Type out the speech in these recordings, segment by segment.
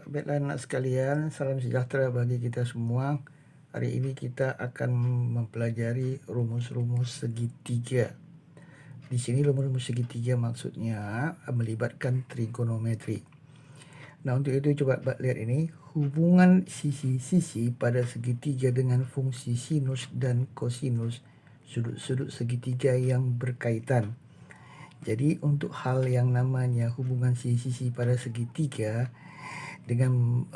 Baiklah anak sekalian, salam sejahtera bagi kita semua. Hari ini kita akan mempelajari rumus-rumus segitiga. Di sini rumus segitiga maksudnya melibatkan trigonometri. Nah, untuk itu coba lihat ini, hubungan sisi-sisi pada segitiga dengan fungsi sinus dan kosinus sudut-sudut segitiga yang berkaitan. Jadi untuk hal yang namanya hubungan sisi-sisi pada segitiga dengan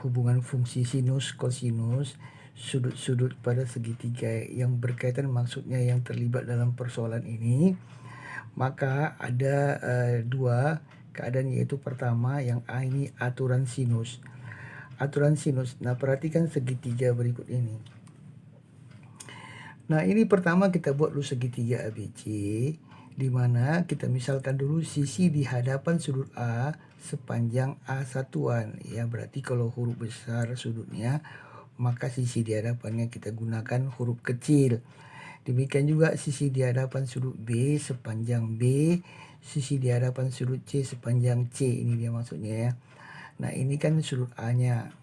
hubungan fungsi sinus, kosinus, sudut-sudut pada segitiga yang berkaitan maksudnya yang terlibat dalam persoalan ini, maka ada dua keadaan, yaitu pertama yang A ini aturan sinus. Aturan sinus. Nah, perhatikan segitiga berikut ini. Nah, ini pertama kita buat dulu segitiga ABC, di mana kita misalkan dulu sisi di hadapan sudut A sepanjang A satuan. Ya, berarti kalau huruf besar sudutnya, maka sisi di hadapannya kita gunakan huruf kecil. Demikian juga sisi di hadapan sudut B sepanjang B, sisi di hadapan sudut C sepanjang C. Ini dia maksudnya ya. Nah, ini kan sudut A-nya.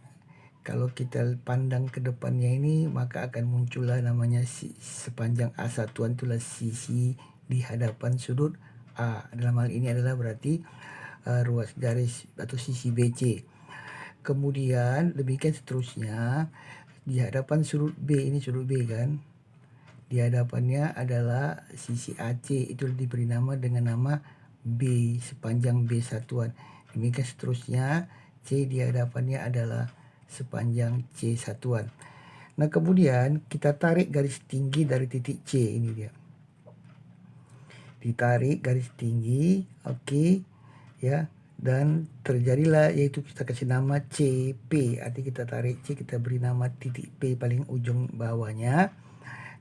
Kalau kita pandang ke depannya ini, maka akan muncullah namanya sepanjang A satuan, itulah sisi di hadapan sudut A. Dalam hal ini adalah berarti ruas garis atau sisi BC. Kemudian demikian seterusnya, di hadapan sudut B, ini sudut B kan, di hadapannya adalah sisi AC, itu diberi nama dengan nama B sepanjang B satuan. Demikian seterusnya, C di hadapannya adalah sepanjang C satuan. Nah, kemudian kita tarik garis tinggi dari titik C, ini dia. Ditarik garis tinggi, oke, ya, dan terjadilah, yaitu kita kasih nama CP. Arti kita tarik C, kita beri nama titik P paling ujung bawahnya,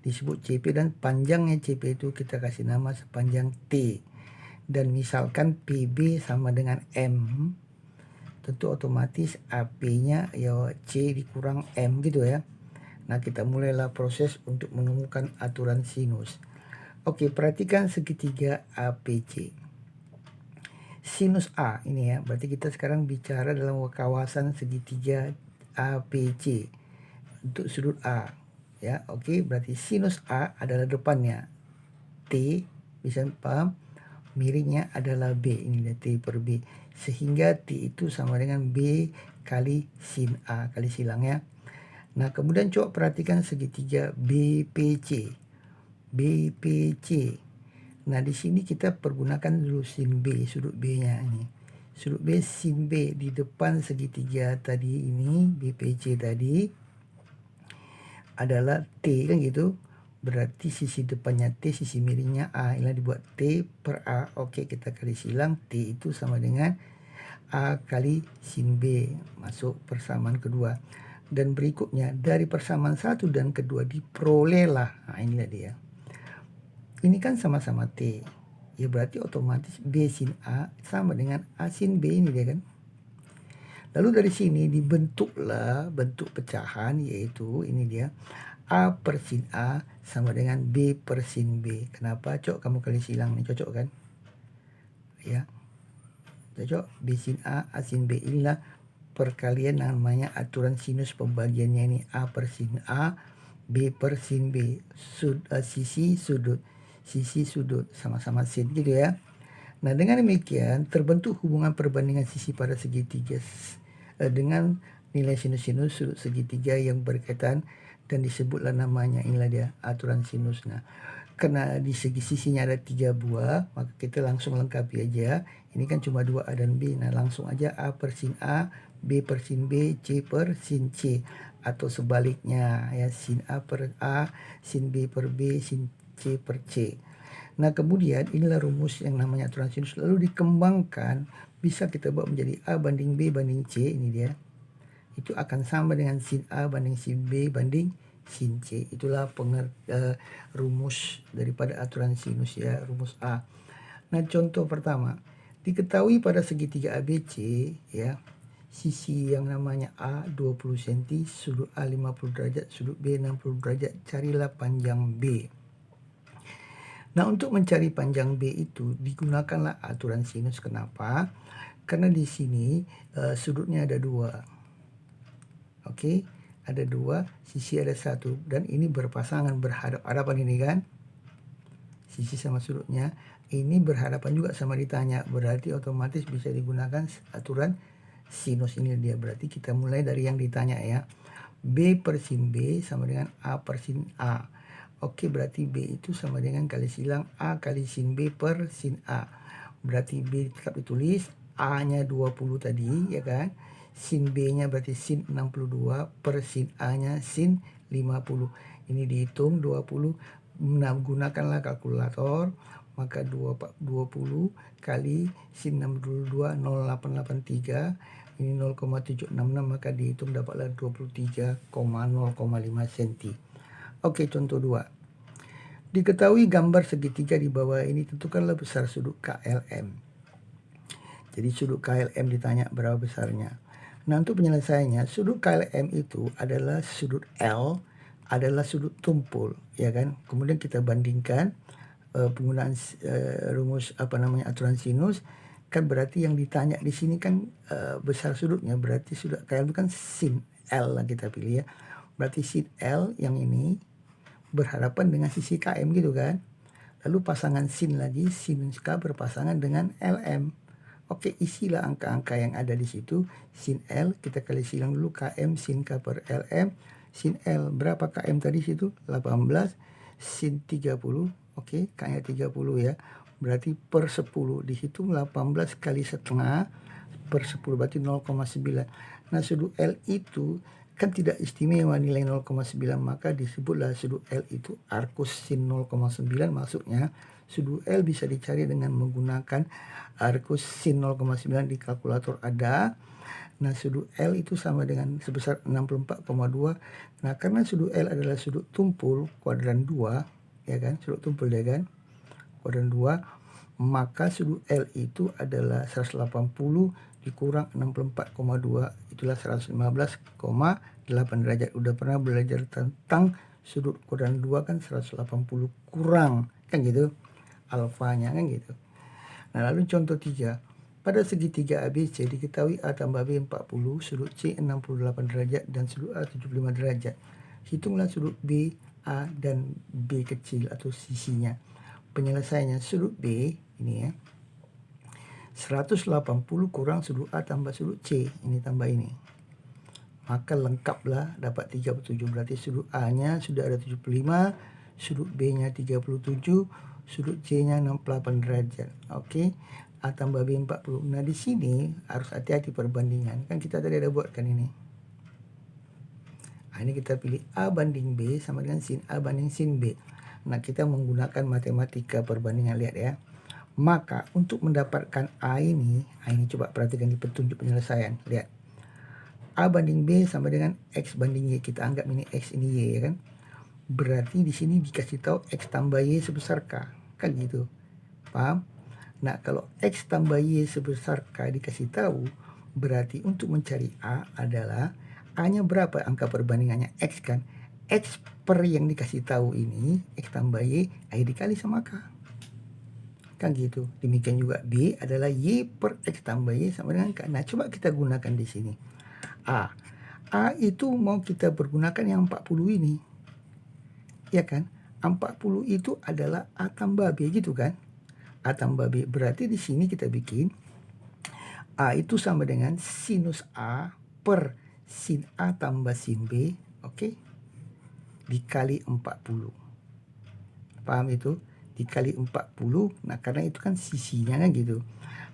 disebut CP, dan panjangnya CP itu kita kasih nama sepanjang T. Dan misalkan PB sama dengan M, tentu otomatis AP-nya ya C dikurang M gitu ya. Nah, kita mulailah proses untuk menemukan aturan sinus. Oke, perhatikan segitiga APC. Sinus A ini ya, berarti kita sekarang bicara dalam kawasan segitiga APC untuk sudut A. Ya, oke, berarti sinus A adalah depannya T, bisa paham? Miringnya adalah B, ini T per B, sehingga T itu sama dengan B kali sin A kali silang ya. Nah, kemudian coba perhatikan segitiga BPC. BPC. Nah, di sini kita pergunakan dulu sin B, sudut B-nya ini. Sudut B sin B di depan segitiga tadi ini, BPC tadi adalah T kan gitu. Berarti sisi depannya T, sisi miringnya A. Inilah dibuat T per A. Oke, kita kali silang, T itu sama dengan A kali sin B. Masuk persamaan kedua. Dan berikutnya, dari persamaan satu dan kedua diperolehlah. Nah, inilah dia. Ini kan sama-sama T. Ya, berarti otomatis B sin A sama dengan A sin B, ini dia kan. Lalu dari sini dibentuklah bentuk pecahan, yaitu ini dia. A per sin A sama dengan B per sin B. Kenapa? Cok, kamu kali silang nih, cocok kan? Ya, cocok. B sin A sin B. Inilah perkalian namanya aturan sinus pembagiannya ini. A per sin A, B per sin B. Sisi sudut. Sisi sudut sama-sama sin gitu ya. Nah, dengan demikian terbentuk hubungan perbandingan sisi pada segitiga dengan nilai sinus-sinus sudut segitiga yang berkaitan, dan disebutlah namanya, inilah dia aturan sinus. Nah, karena di segi sisinya ada 3 buah, maka kita langsung lengkapi aja. Ini kan cuma 2A dan B. Nah, langsung aja A per sin A, B per sin B, C per sin C. Atau sebaliknya ya, sin A per A, sin B per B, sin C per C. Nah, kemudian inilah rumus yang namanya aturan sinus. Lalu dikembangkan, bisa kita buat menjadi A banding B banding C, ini dia. Itu akan sama dengan sin A banding sin B banding sin C. Itulah rumus daripada aturan sinus ya, rumus A. Nah, contoh pertama, diketahui pada segitiga ABC ya, sisi yang namanya A 20 cm, sudut A 50 derajat, sudut B 60 derajat. Carilah panjang B. Nah, untuk mencari panjang B itu digunakanlah aturan sinus. Kenapa? Karena di sini sudutnya ada 2. Oke, ada 2, sisi ada 1, dan ini berpasangan berhadap-hadapan ini kan. Sisi sama sudutnya ini berhadapan juga sama ditanya, berarti otomatis bisa digunakan aturan sinus ini dia. Berarti kita mulai dari yang ditanya ya. B per sin B sama dengan A per sin A. Oke, berarti B itu sama dengan kali silang A kali sin B per sin A. Berarti B tetap ditulis, A-nya 20 tadi ya kan. Sin B-nya berarti sin 62 per sin A-nya sin 50. Ini dihitung 20. Nah, gunakanlah kalkulator. Maka 20 kali sin 62 0883. Ini 0,766, maka dihitung dapatlah 23,0,5 cm. Oke, contoh 2. Diketahui gambar segitiga di bawah ini, tentukanlah besar sudut KLM. Jadi sudut KLM ditanya berapa besarnya. Nah, untuk penyelesaiannya, sudut KLM itu adalah sudut L, adalah sudut tumpul, ya kan? Kemudian kita bandingkan penggunaan rumus aturan sinus, kan berarti yang ditanya di sini kan besar sudutnya, berarti sudut KLM itu kan sin L lah kita pilih ya. Berarti sin L yang ini berhadapan dengan sisi KM gitu kan. Lalu pasangan sin lagi, sin K berpasangan dengan LM. Oke, isilah angka-angka yang ada di situ. Sin L kita kali silang dulu, KM sin K per LM. Sin L berapa KM tadi situ? 18. Sin 30. Oke, K-nya 30 ya. Berarti per 10 dihitung 18 kali setengah per 10 berarti 0,9. Nah, sudut L itu kan tidak istimewa nilai 0,9, maka disebutlah sudut L itu arcus sin 0,9. Maksudnya sudut L bisa dicari dengan menggunakan arcus sin 0,9 di kalkulator ada. Nah, sudut L itu sama dengan sebesar 64,2. Nah, karena sudut L adalah sudut tumpul kuadran 2, ya kan? Sudut tumpul dia kan? Kuadran 2, maka sudut L itu adalah 180 dikurang 64,2, itulah 115,8 derajat. Udah pernah belajar tentang sudut kuadran 2 kan 180 kurang kan gitu alfanya kan gitu. Nah, lalu contoh 3. Pada segitiga ABC diketahui A tambah B 40, sudut C 68 derajat dan sudut A 75 derajat. Hitunglah sudut B, A dan B kecil atau sisinya. Penyelesaiannya sudut B ini ya, 180 kurang sudut A tambah sudut C, ini tambah ini. Maka lengkaplah dapat 37, berarti sudut A-nya sudah ada 75, sudut B-nya 37, sudut C-nya 68 derajat. Oke, A tambah B 40. Nah, di sini harus hati-hati perbandingan. Kan kita tadi ada buatkan ini. Nah, ini kita pilih A banding B sama dengan sin A banding sin B. Nah, kita menggunakan matematika perbandingan, lihat ya. Maka untuk mendapatkan A ini coba perhatikan di petunjuk penyelesaian. Lihat. A banding B sama dengan X banding Y. Kita anggap ini X, ini Y ya kan. Berarti di sini dikasih tahu X tambah Y sebesar K. Kan gitu. Paham? Nah, kalau X tambah Y sebesar K dikasih tahu, berarti untuk mencari A adalah A-nya berapa angka perbandingannya? X kan. X per yang dikasih tahu ini, X tambah Y, A dikali sama K. Kan gitu. Demikian juga B adalah Y per X tambah Y sama dengan K. Nah, coba kita gunakan di sini. A itu mau kita pergunakan yang 40 ini. Ya kan? 40 itu adalah A tambah B gitu kan? A tambah B. Berarti di sini kita bikin A itu sama dengan sinus A per sin A tambah sin B. Oke? Dikali 40. Paham itu? Dikali 40. Nah, karena itu kan sisinya kan gitu.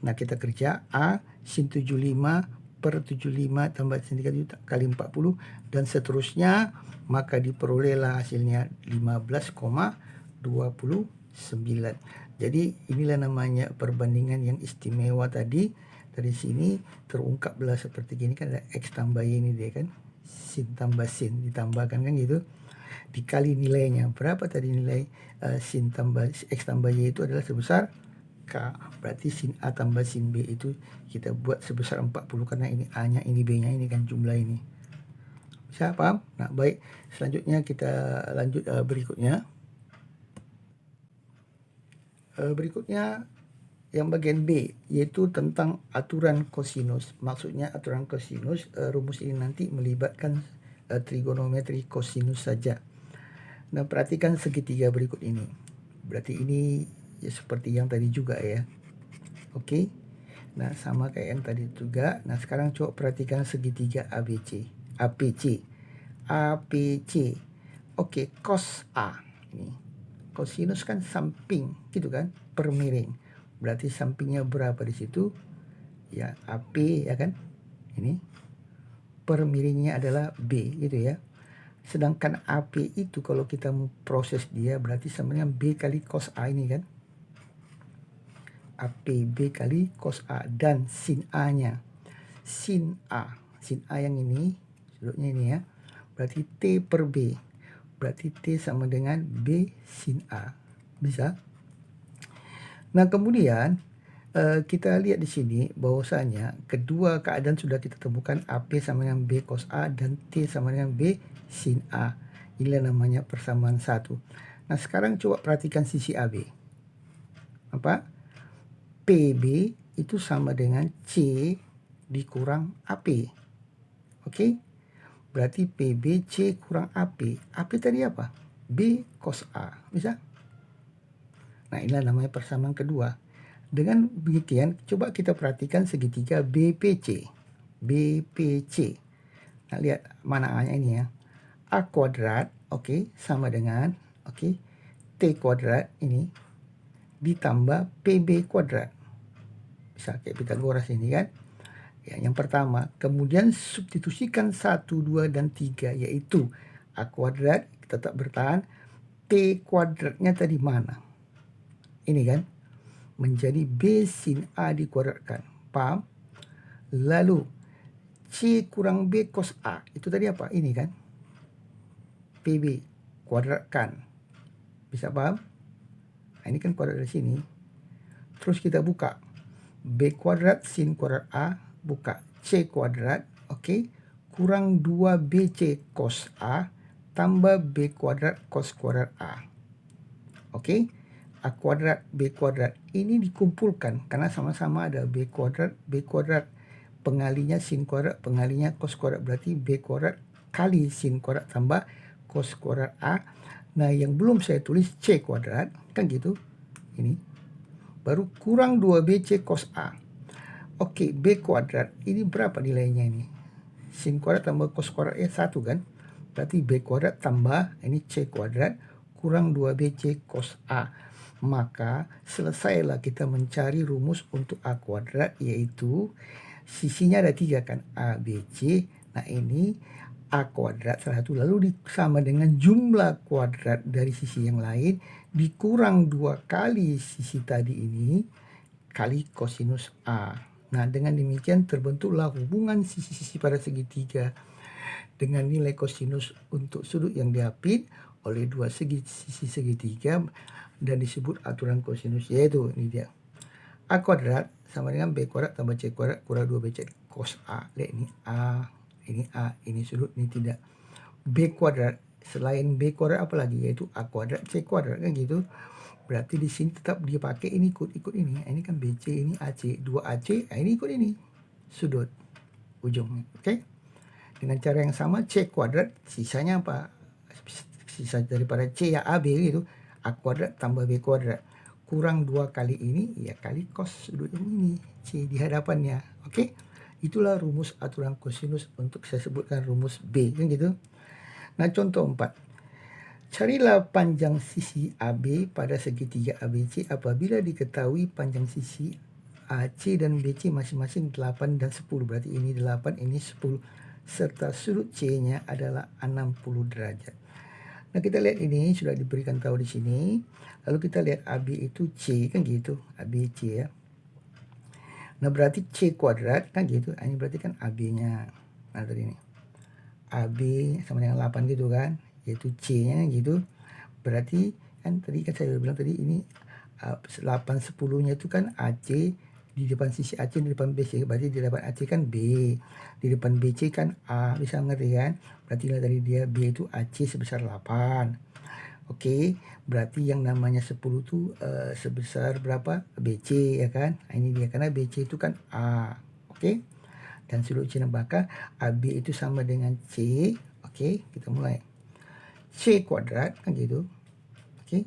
Nah, kita kerja A sin 75 per 75 tambah sin 3 kali 40 dan seterusnya, maka diperolehlah hasilnya 15,29. Jadi inilah namanya perbandingan yang istimewa tadi. Dari sini terungkaplah seperti gini kan, ada X tambah Y ini dia kan, sin tambah sin ditambahkan kan gitu, dikali nilainya. Berapa tadi nilai sin tambah X tambah Y itu adalah sebesar K. Berarti sin A tambah sin B itu kita buat sebesar 40 karena ini A-nya, ini B-nya, ini kan jumlah ini. Bisa paham? Nah, baik. Selanjutnya kita lanjut berikutnya. Berikutnya yang bagian B, yaitu tentang aturan kosinus. Maksudnya aturan kosinus, rumus ini nanti melibatkan trigonometri kosinus saja. Nah, perhatikan segitiga berikut ini. Berarti ini ya seperti yang tadi juga ya. Oke. Nah, sama kayak yang tadi juga. Nah, sekarang coba perhatikan segitiga ABC. APC. APC. Oke, cos A. Ini. Kosinus kan samping, gitu kan? Per miring. Berarti sampingnya berapa di situ? Ya, AP ya kan? Ini. Per miringnya adalah B, gitu ya. Sedangkan AP itu kalau kita mau proses dia berarti sama dengan B kali cos A ini kan. AP B kali cos A dan sin A-nya. Sin A. Sin A yang ini, sudutnya ini ya. Berarti T per B. Berarti T sama dengan B sin A. Bisa? Nah, kemudian kita lihat di sini bahwasanya kedua keadaan sudah kita temukan, AP sama dengan B cos A dan T sama dengan B sin A. Inilah namanya persamaan satu. Nah, sekarang coba perhatikan sisi AB. Apa? PB itu sama dengan C dikurang AP. Oke? Berarti PB C kurang AP. AP tadi apa? B cos A. Bisa? Nah, inilah namanya persamaan kedua. Dengan demikian, coba kita perhatikan segitiga BPC. BPC. Nah, lihat mana A-nya ini ya. A kuadrat, oke, sama dengan, oke, T kuadrat ini ditambah PB kuadrat. Bisa kayak Pitagoras ini kan. Ya, yang pertama, kemudian substitusikan 1, 2, dan 3, yaitu A kuadrat, tetap bertahan, T kuadratnya tadi mana? Ini kan, menjadi B sin A dikuadratkan. Paham? Lalu, C kurang B cos A, itu tadi apa? Ini kan, PB kuadratkan. Bisa paham? Nah, ini kan kuadrat dari sini. Terus kita buka. B kuadrat sin kuadrat A, buka. C kuadrat, oke. Kurang 2BC cos A, tambah B kuadrat cos kuadrat A. Oke. A kuadrat, B kuadrat. Ini dikumpulkan karena sama-sama ada B kuadrat, pengalinya sin kuadrat, pengalinya cos kuadrat. Berarti B kuadrat kali sin kuadrat tambah cos kuadrat A. Nah, yang belum saya tulis C kuadrat, kan gitu. Ini. Baru kurang 2BC cos A. Oke, B kuadrat. Ini berapa nilainya ini? Sin kuadrat tambah cos kuadrat ya 1 kan? Berarti B kuadrat tambah, ini C kuadrat, kurang 2BC cos A. Maka selesailah kita mencari rumus untuk A kuadrat, yaitu sisinya ada 3 kan, A, B, C. Nah, ini A kuadrat salah satu, lalu sama dengan jumlah kuadrat dari sisi yang lain dikurang 2 kali sisi tadi ini kali kosinus A. Nah, dengan demikian terbentuklah hubungan sisi-sisi pada segitiga dengan nilai kosinus untuk sudut yang diapit oleh dua sisi segitiga dan disebut aturan kosinus, yaitu ini dia. A kuadrat sama dengan B kuadrat tambah C kuadrat kurang 2BC cos A. Lihat ini A, ini sudut, ini tidak. B kuadrat, selain B kuadrat apa lagi, yaitu A kuadrat, C kuadrat, kan gitu. Berarti di sini tetap dia pakai ini, ikut ini. Ini kan BC, ini AC, 2AC, ini ikut ini sudut ujungnya. Oke. Dengan cara yang sama C kuadrat, sisanya apa? Sisa daripada C ya AB gitu. A kuadrat tambah B kuadrat kurang 2 kali ini, ya kali cos sudut yang ini, C di hadapannya. Oke. Itulah rumus aturan kosinus untuk saya sebutkan rumus B, kan gitu. Nah, contoh 4. Carilah panjang sisi AB pada segitiga ABC apabila diketahui panjang sisi AC dan BC masing-masing 8 dan 10. Berarti ini 8, ini 10. Serta sudut C-nya adalah 60 derajat. Nah, kita lihat ini sudah diberikan tahu di sini. Lalu kita lihat AB itu C, kan gitu. ABC ya. Nah, berarti C kuadrat, kan gitu. Ini berarti kan AB-nya. Nah, tadi ini. AB sama dengan 8 gitu kan. Yaitu C-nya gitu. Berarti kan tadi kan saya bilang tadi ini 8 10-nya itu kan AC, di depan sisi AC di depan BC, berarti di depan AC kan B, di depan BC kan A, bisa ngerti kan? Berarti dari dia B itu AC sebesar 8. Oke, berarti yang namanya 10 itu sebesar berapa? BC ya kan? Nah, ini dia karena BC itu kan A. Oke. Dan sudut C bakar AB itu sama dengan C. Oke, kita mulai. C kuadrat kan gitu. Oke.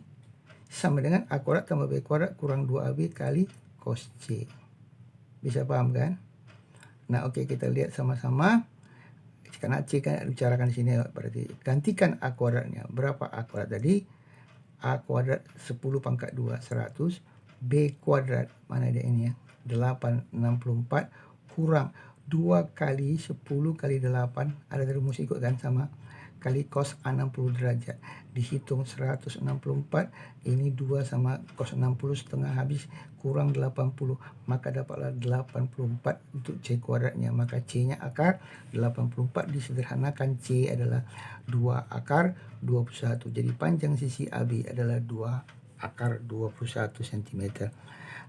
Sama dengan A kuadrat tambah B kuadrat kurang 2AB kali cos C. Bisa paham kan? Nah, oke, kita lihat sama-sama. Karena C kan bicarakan di sini, berarti gantikan A kuadratnya. Berapa A kuadrat tadi? A kuadrat 10 pangkat 2, 100. B kuadrat, mana dia ini ya? 864 kurang 2 kali 10 kali 8. Ada rumus ikut kan sama. Kali cos A 60 derajat. Dihitung 164. Ini 2 sama cos 60 setengah habis kurang 80. Maka dapatlah 84 untuk C kuadratnya. Maka C-nya akar 84. Disederhanakan C adalah 2 akar 21. Jadi panjang sisi AB adalah 2 akar 21 cm.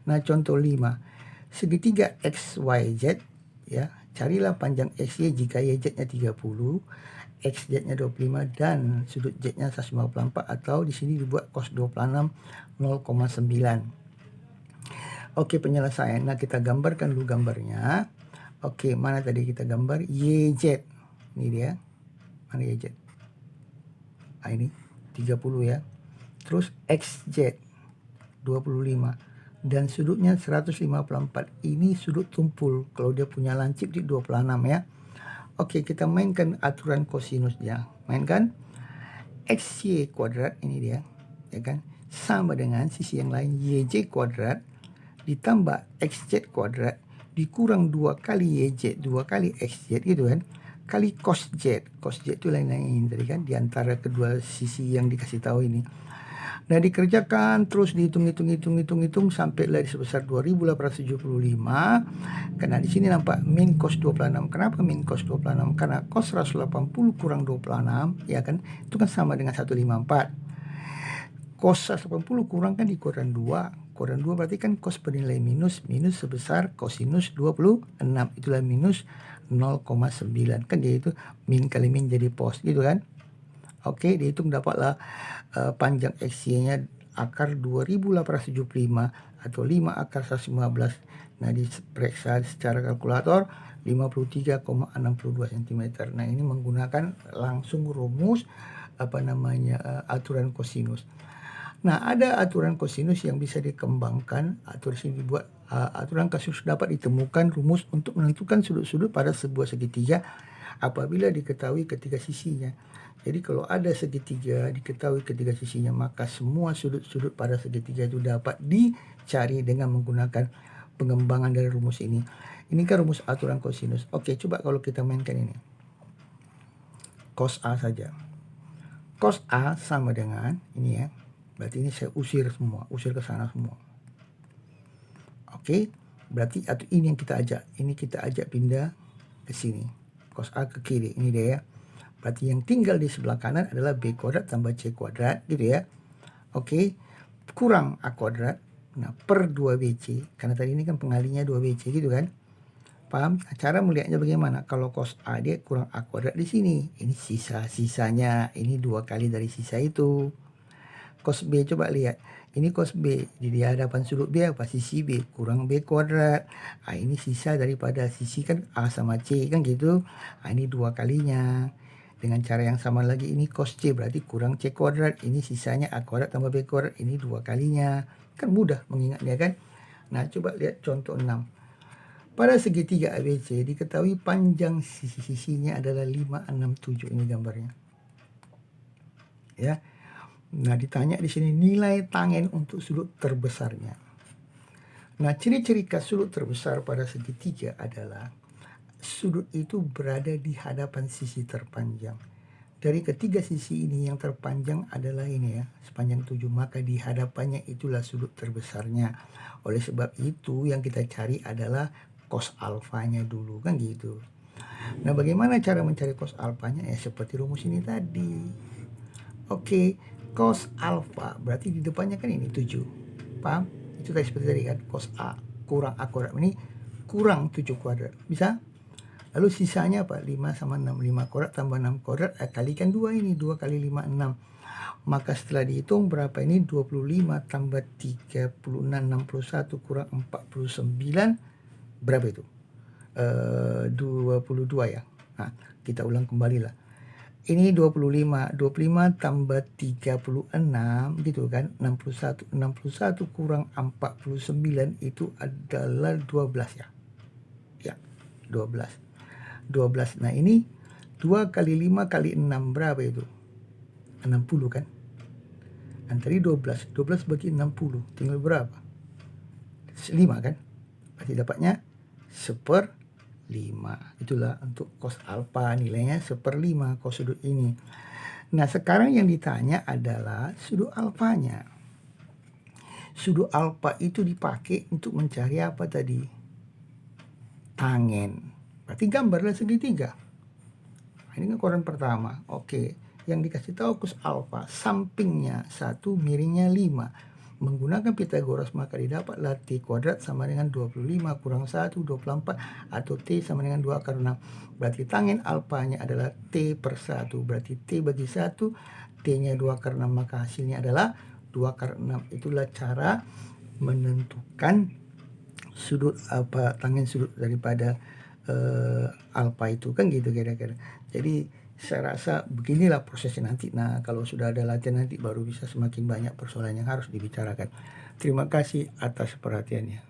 Nah, contoh 5. Segitiga XYZ ya. Carilah panjang XY jika YZ-nya 30. XZ-nya 25 dan sudut Z-nya 154 atau di sini dibuat cos 26 0,9. Oke, penyelesaian. Nah, kita gambarkan dulu gambarnya. Oke, mana tadi kita gambar? YZ. Ini dia. Mana YZ? Nah, ini 30 ya. Terus XZ 25 dan sudutnya 154. Ini sudut tumpul. Kalau dia punya lancip di 26 ya. Oke, kita mainkan aturan kosinusnya. Mainkan XY kuadrat, ini dia, ya kan? Sama dengan sisi yang lain YJ kuadrat ditambah XZ kuadrat dikurang 2 kali YZ, 2 kali XZ gitu kan? Kali cos Z. Cos Z itu lain-lain tadi kan, di antara kedua sisi yang dikasih tahu ini. Nah, dikerjakan terus dihitung sampai dari sebesar 2875. Karena di sini nampak min cos 26. Kenapa min cos 26? Karena cos 180 kurang 26 ya kan, itu kan sama dengan 154. Cos 180 kurang kan di kuadran 2. Kuadran 2 berarti kan cos bernilai minus sebesar kosinus 26. Itulah minus 0,9. Kan dia itu min kali min jadi pos gitu kan. Oke, dihitung dapatlah panjang XY-nya akar 2875 atau 5 akar 115. Nah, diperiksa secara kalkulator 53,62 cm. Nah, ini menggunakan langsung rumus aturan kosinus. Nah, ada aturan kosinus yang bisa dikembangkan atau disini dibuat aturan kosinus dapat ditemukan rumus untuk menentukan sudut-sudut pada sebuah segitiga apabila diketahui ketiga sisinya. Jadi kalau ada segitiga diketahui ketiga sisinya, maka semua sudut-sudut pada segitiga itu dapat dicari dengan menggunakan pengembangan dari rumus ini. Ini kan rumus aturan kosinus. Oke, coba kalau kita mainkan ini. Cos A saja. Cos A sama dengan ini ya. Berarti ini saya usir semua, usir ke sana semua. Oke, berarti atau ini yang kita ajak. Ini kita ajak pindah ke sini. Cos A ke kiri, ini dia ya. Berarti yang tinggal di sebelah kanan adalah B kuadrat tambah C kuadrat gitu ya. Oke, kurang A kuadrat. Nah, per 2BC. Karena tadi ini kan pengalinya 2BC gitu kan. Paham? Nah, cara melihatnya bagaimana? Kalau cos A dia kurang A kuadrat di sini. Ini sisa-sisanya. Ini 2 kali dari sisa itu. Cos B coba lihat. Ini cos B. Di hadapan sudut B apa? Sisi B. Kurang B kuadrat. Nah, ini sisa daripada sisi kan A sama C kan gitu. Nah, ini 2 kalinya. Dengan cara yang sama lagi ini cos C berarti kurang C kuadrat. Ini sisanya A kuadrat tambah B kuadrat. Ini 2 kalinya. Kan mudah mengingatnya kan. Nah, coba lihat contoh 6. Pada segitiga ABC diketahui panjang sisi-sisinya adalah 567. Ini gambarnya. Ya. Nah, ditanya di sini nilai tangen untuk sudut terbesarnya. Nah, ciri-ciri sudut terbesar pada segitiga adalah sudut itu berada di hadapan sisi terpanjang. Dari ketiga sisi ini yang terpanjang adalah ini ya, sepanjang 7, maka di hadapannya itulah sudut terbesarnya. Oleh sebab itu yang kita cari adalah cos alfanya dulu kan gitu. Nah, bagaimana cara mencari cos alfanya? Ya seperti rumus ini tadi. Oke, cos alfa berarti di depannya kan ini 7. Paham? Itu tadi seperti tadi kan, cos A kurang A kuadrat ini kurang 7 kuadrat. Bisa? Lalu sisanya apa? 5 sama 6. 5 kuadrat tambah 6 kuadrat kalikan 2 ini. 2 kali 5, 6. Maka setelah dihitung berapa ini? 25 tambah 36, 61 kurang 49. Berapa itu? 22 ya. Nah, kita ulang kembali lah. Ini 25 tambah 36 gitu kan, 61 kurang 49 itu adalah 12 ya. Ya, 12. Nah, ini 2 kali 5 kali 6 berapa itu? 60 kan? Dan tadi 12 bagi 60 tinggal berapa? 5 kan? Berarti dapatnya 1/5. Itulah untuk cos alfa, nilainya 1/5 cos sudut ini. Nah, sekarang yang ditanya adalah sudut alfanya. Sudut alfa itu dipakai untuk mencari apa tadi? Tangen. Berarti gambarlah segitiga. Ini kan koran pertama. Oke, yang dikasih tahu cos alfa, sampingnya 1, miringnya 5. Menggunakan Pythagoras maka didapatlah T kuadrat sama dengan 25 kurang 1, 24, atau T sama dengan 2 akar 6. Berarti tangen alfanya adalah T per 1. Berarti T bagi 1, T-nya 2 akar 6, maka hasilnya adalah 2 akar 6. Itulah cara menentukan sudut tangen sudut daripada alfa itu kan gitu kira-kira. Jadi saya rasa beginilah prosesnya nanti. Nah, kalau sudah ada latihan nanti baru bisa semakin banyak persoalan yang harus dibicarakan. Terima kasih atas perhatiannya.